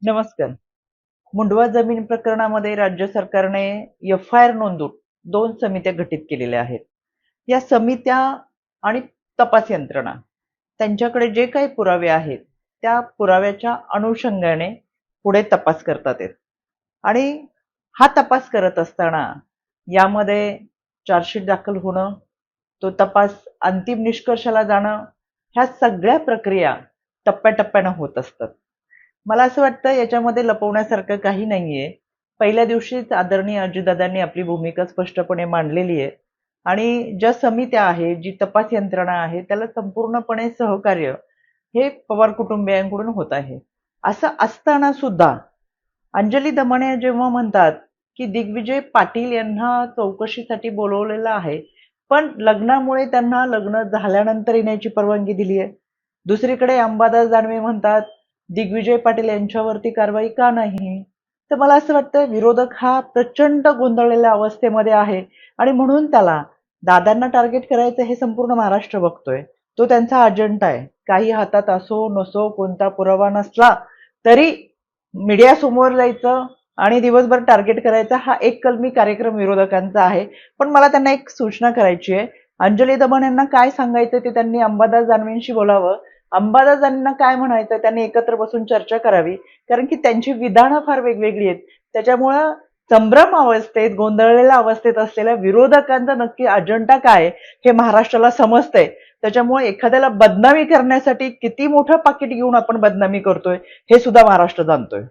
नमस्कार. मुंडवा जमीन प्रकरणामध्ये राज्य सरकारने एफ-आय-आर नोंदवून 2 समित्या गठीत केलेल्या आहेत. या समित्या आणि तपास यंत्रणा त्यांच्याकडे जे काही पुरावे आहेत, त्या पुराव्याच्या अनुषंगाने पुढे तपास करतात आहेत. आणि हा तपास करत असताना यामध्ये चार्जशीट दाखल होणं, तो तपास अंतिम निष्कर्षाला जाणं, ह्या सगळ्या प्रक्रिया टप्प्याटप्प्यानं होत असतात. मला असं वाटतं याच्यामध्ये लपवण्यासारखं काही नाहीये. पहिल्या दिवशीच आदरणीय अजितदादांनी आपली भूमिका स्पष्टपणे मांडलेली आहे आणि ज्या समित्या आहे, जी तपास यंत्रणा आहे, त्याला संपूर्णपणे सहकार्य हे पवार कुटुंबियांकडून होत आहे. असं असताना सुद्धा अंजली दमणे जेव्हा म्हणतात, की दिग्विजय पाटील यांना चौकशीसाठी बोलवलेलं आहे, पण लग्नामुळे त्यांना लग्न झाल्यानंतर येण्याची परवानगी दिली आहे. दुसरीकडे अंबादास दानवे म्हणतात, दिग्विजय पाटील यांच्यावरती कारवाई का नाही? तर मला असं वाटतं विरोधक हा प्रचंड गोंधळलेल्या अवस्थेमध्ये आहे आणि म्हणून त्याला दादांना टार्गेट करायचं हे संपूर्ण महाराष्ट्र बघतोय. तो त्यांचा अजेंडा आहे. काही हातात असो नसो, कोणता पुरावा नसला तरी मीडिया समोर जायचं आणि दिवसभर टार्गेट करायचा हा एक कलमी कार्यक्रम विरोधकांचा आहे. पण मला त्यांना एक सूचना करायची आहे. अंजली दमण यांना काय सांगायचं ते त्यांनी अंबादास दानवेंशी बोलावं. अंबादास दानवेंना काय म्हणायचं त्यांनी एकत्र बसून चर्चा करावी. कारण की त्यांची विधानं फार वेगवेगळी आहेत. त्याच्यामुळं संभ्रम अवस्थेत, गोंधळलेल्या अवस्थेत असलेल्या विरोधकांचा नक्की अजेंडा काय हे महाराष्ट्राला समजतंय. त्याच्यामुळे एखाद्याला बदनामी करण्यासाठी किती मोठं पाकिट घेऊन आपण बदनामी करतोय हे सुद्धा महाराष्ट्र जाणतोय.